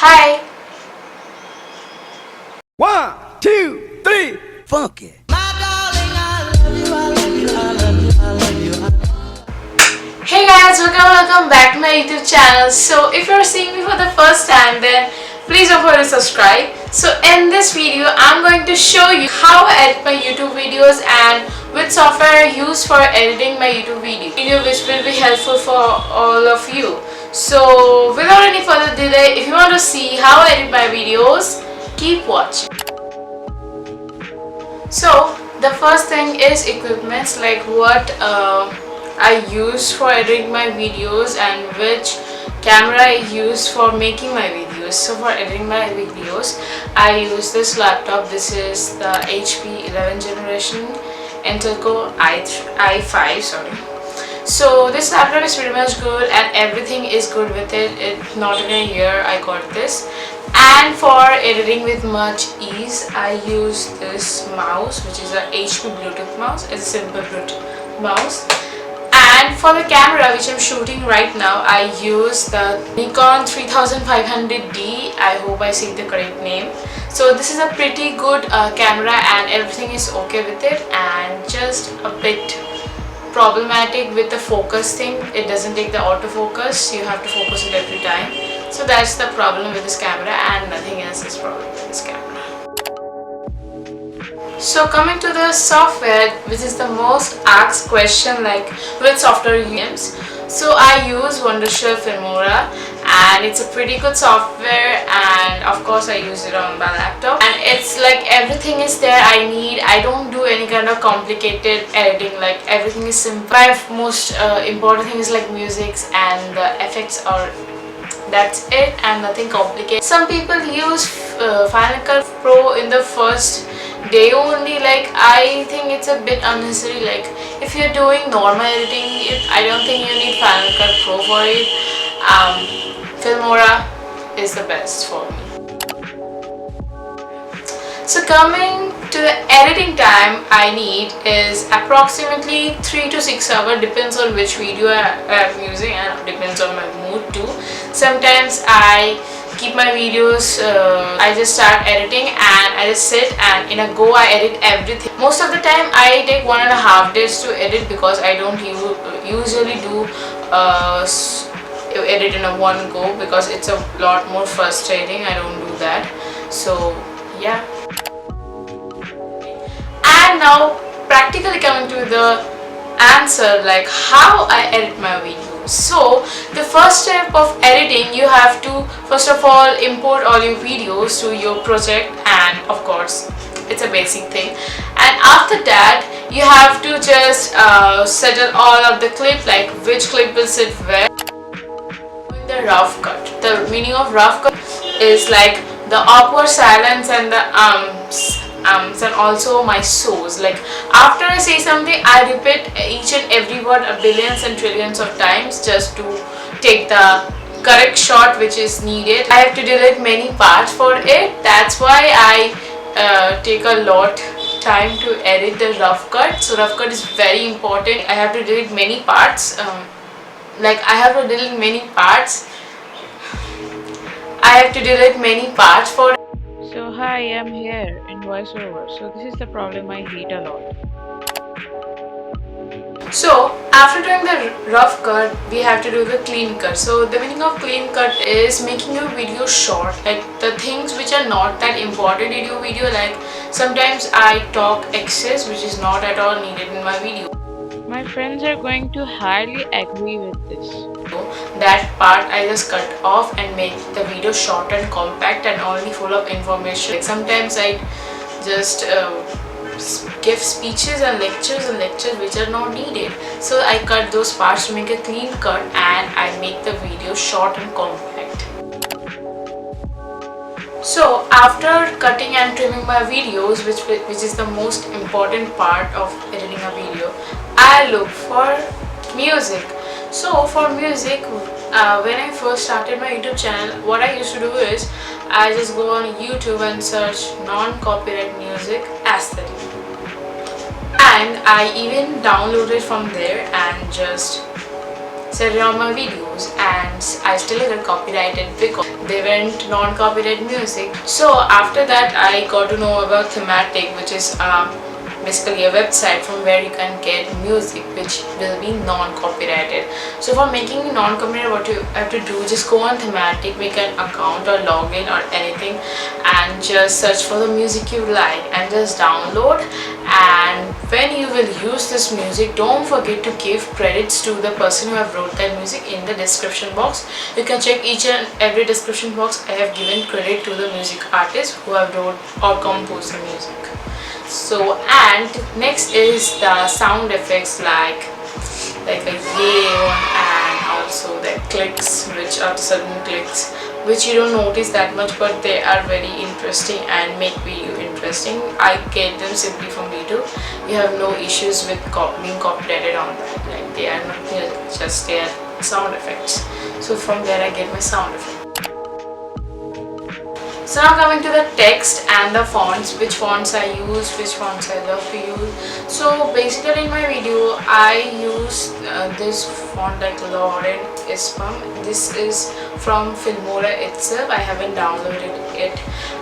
Hi! One, two, three, funky. Hey guys, welcome back to my YouTube channel. So if you're seeing me for the first time, then please don't forget to subscribe. So in this video, I'm going to show you how I edit my YouTube videos and which software I use for editing my YouTube video which will be helpful for all of you. So without any further delay, if you want to see how I edit my videos, keep watching. So the first thing is equipments, like what I use for editing my videos and which camera I use for making my videos. So for editing my videos, I use this laptop. This is the HP 11th generation Intel Core i5. So this laptop is pretty much good and everything is good with it. It's not in a year I got this. And for editing with much ease, I use this mouse, which is a HP Bluetooth mouse. It's a simple Bluetooth mouse. And for the camera which I'm shooting right now, I use the Nikon D3500. I hope I say the correct name. So this is a pretty good camera and everything is okay with it, and just a bit problematic with the focus thing. It doesn't take the autofocus, you have to focus it every time. So that's the problem with this camera, and nothing else is problem with this camera. So coming to the software, which is the most asked question, like which software you use. So I use wondershare Filmora, and it's a pretty good software, and of course I use it on my laptop, and it's like everything is there I need. I don't do any kind of complicated editing, like everything is simple. My most important thing is like musics and the effects, or that's it, and nothing complicated. Some people use Final Cut Pro in the first day only. Like I think it's a bit unnecessary. Like if you're doing normal editing, I don't think you need Final Cut Pro for it. Filmora is the best for me. So coming to the editing time I need is approximately 3 to 6 hours, depends on which video I am using and depends on my mood too. Sometimes I keep my videos, I just start editing and I just sit and in a go I edit everything. Most of the time I take 1.5 days to edit, because I don't usually do edit in a one go, because it's a lot more frustrating. I don't do that. So yeah. And now practically coming to the answer, like how I edit my videos. So the first step of editing, you have to first of all import all your videos to your project, and of course it's a basic thing. And after that you have to just settle all of the clip, like which clip will sit where. The rough cut. The meaning of rough cut is like the awkward silence and the and also my so's. Like after I say something, I repeat each and every word a billions and trillions of times just to take the correct shot which is needed. I have to delete many parts for it. That's why I take a lot time to edit the rough cut. So rough cut is very important. I have to delete many parts. Like I have to delete many parts. I have to delete many parts for. So hi, I'm here in voiceover. So this is the problem I hate a lot. So after doing the rough cut, we have to do the clean cut. So the meaning of clean cut is making your video short, like the things which are not that important in your video. Like sometimes I talk excess which is not at all needed in my video. My friends are going to highly agree with this. That part I just cut off and make the video short and compact and only full of information. Like sometimes I just give speeches and lectures which are not needed. So I cut those parts to make a clean cut, and I make the video short and compact. So after cutting and trimming my videos, which is the most important part of editing a video, I look for music. So for music, when I first started my YouTube channel, what I used to do is I just go on YouTube and search non-copyright music aesthetic, and I even download it from there and just set it on my videos, and I still get copyrighted because they went non-copyright music. So after that I got to know about Thematic, which is basically a website from where you can get music which will be non-copyrighted. So for making non-copyrighted, what you have to do, just go on Thematic, make an account or login or anything, and just search for the music you like and just download. And when you will use this music, don't forget to give credits to the person who have wrote that music in the description box. You can check each and every description box. I have given credit to the music artist who have wrote or composed the music. So, and next is the sound effects like a yay one, and also the clicks, which are certain clicks which you don't notice that much, but they are very interesting and make video interesting. I get them simply from YouTube. You have no issues with being copyrighted on that. Like, they are not just their sound effects. So from there I get my sound effects. So now coming to the text and the fonts, which fonts I use, which fonts I love to use. So basically in my video I use this font like Lauren Ispam. This is from Filmora itself. I haven't downloaded it.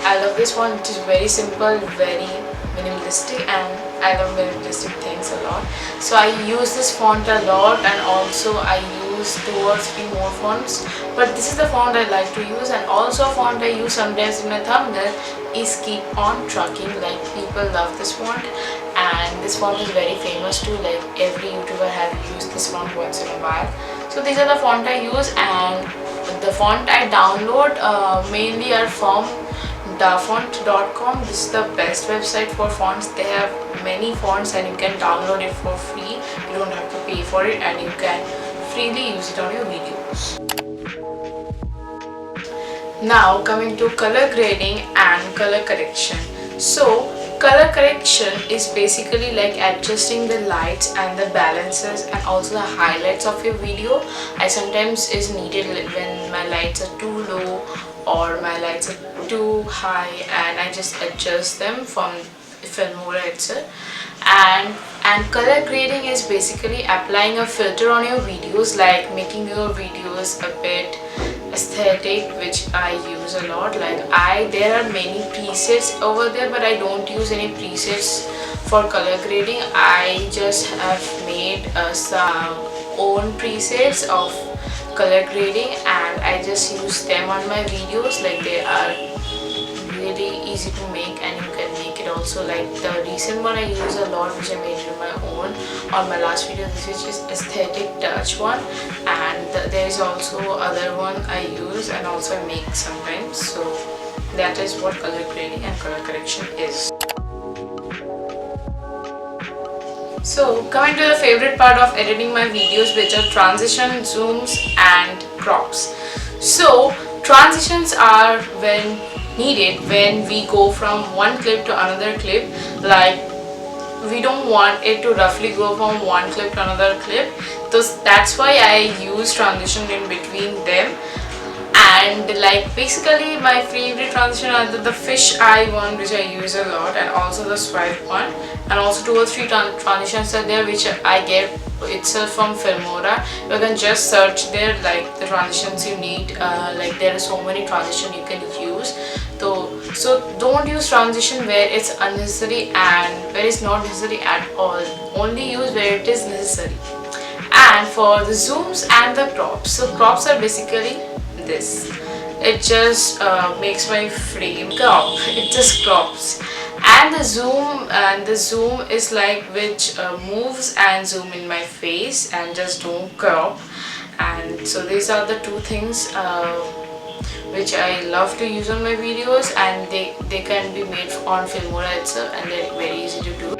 I love this font, which is very simple, very minimalistic, and I love minimalistic things a lot. So I use this font a lot, and also I use 2 or 3 more fonts, but this is the font I like to use. And also a font I use sometimes in my thumbnail is Keep On Trucking. Like, people love this font, and this font is very famous too. Like, every YouTuber have used this font once in a while. So these are the font I use, and the font I download mainly are from dafont.com. This is the best website for fonts. They have many fonts and you can download it for free. You don't have to pay for it, and you can freely use it on your videos. Now coming to color grading and color correction. So color correction is basically like adjusting the lights and the balances and also the highlights of your video. I sometimes is needed when my lights are too low or my lights are too high, and I just adjust them from Filmora itself. And color grading is basically applying a filter on your videos, like making your videos a bit aesthetic, which I use a lot. Like, there are many presets over there, but I don't use any presets for color grading. I just have made some own presets of color grading, and I just use them on my videos. Like, they are really easy to make, and you can make it also. Like, the recent one I use a lot, which I made it my own on my last video, this is aesthetic touch one, and there is also other one I use and also I make sometimes. So that is what color grading and color correction is. So coming to the favorite part of editing my videos, which are transition, zooms and crops. So transitions are when needed when we go from one clip to another clip. Like, we don't want it to roughly go from one clip to another clip, so that's why I use transition in between them. And like, basically my favorite transition are the fish eye one, which I use a lot, and also the swipe one, and also 2 or 3 transitions are there which I get itself from Filmora. You can just search there like the transitions you need. Like, there are so many transitions you can use. So don't use transition where it's unnecessary and where it's not necessary at all. Only use where it is necessary. And for the zooms and the crops, so crops are basically this. It just makes my frame crop. It just crops. And the zoom is like which moves and zoom in my face and just don't crop. And so these are the 2 things which I love to use on my videos, and they can be made on Filmora itself, and they're very easy to do.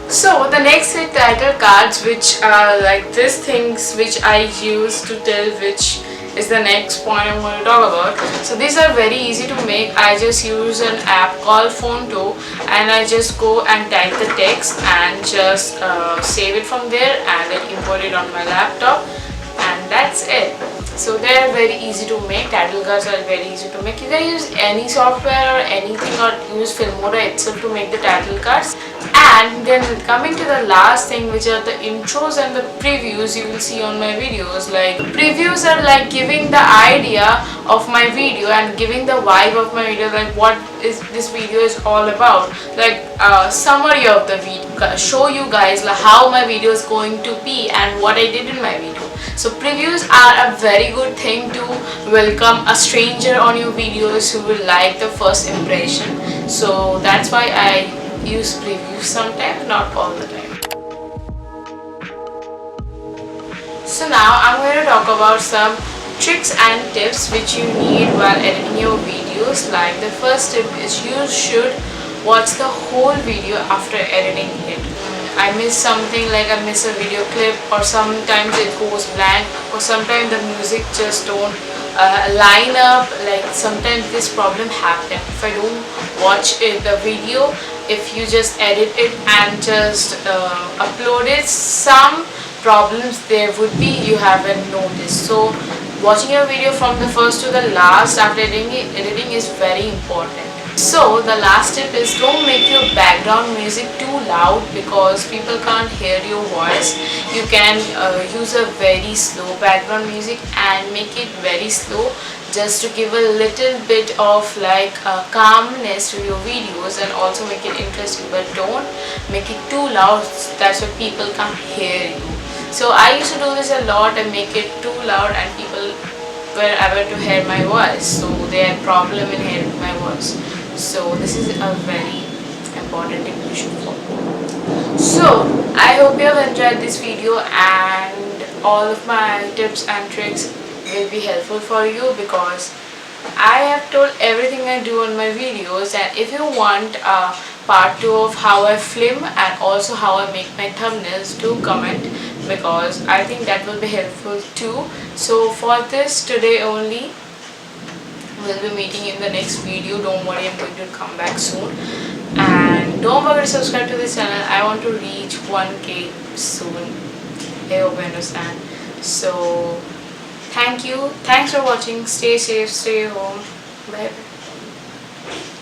So the next set title cards, which are like these things which I use to tell which is the next point I'm going to talk about. So these are very easy to make. I just use an app called Fonto, and I just go and type the text and just save it from there and then import it on my laptop, and that's it. So they are very easy to make. Title cards are very easy to make. You can use any software or anything, or use Filmora itself to make the title cards. And then coming to the last thing, which are the intros and the previews you will see on my videos. Like previews are like giving the idea of my video and giving the vibe of my video, like what is this video is all about, like summary of the video, show you guys like how my video is going to be and what I did in my video. So previews are a very good thing to welcome a stranger on your videos who will like the first impression. So that's why I use previews sometimes, not all the time. So now I'm going to talk about some tricks and tips which you need while editing your videos. Like the first tip is you should watch the whole video after editing it. I miss something, like I miss a video clip, or sometimes it goes blank, or sometimes the music just don't line up. Like sometimes this problem happen if I don't watch the video. If you just edit it and just upload it, some problems there would be you haven't noticed. So watching your video from the first to the last after editing is very important. So the last tip is don't make your background music too loud because people can't hear your voice. You can use a very slow background music and make it very slow, just to give a little bit of like calmness to your videos and also make it interesting, but don't make it too loud, that's why people can't hear you. So I used to do this a lot and make it too loud, and people were able to hear my voice, so they had problem in hearing my voice. So this is a very important thing you should follow. So I hope you have enjoyed this video, and all of my tips and tricks will be helpful for you, because I have told everything I do on my videos. And if you want a part 2 of how I film and also how I make my thumbnails, do comment, because I think that will be helpful too. So for this today only, we'll be meeting in the next video. Don't worry, I'm going to come back soon. And don't forget to subscribe to this channel. I want to reach 1k soon. I hope you understand. So thank you. Thanks for watching. Stay safe, stay home. Bye bye.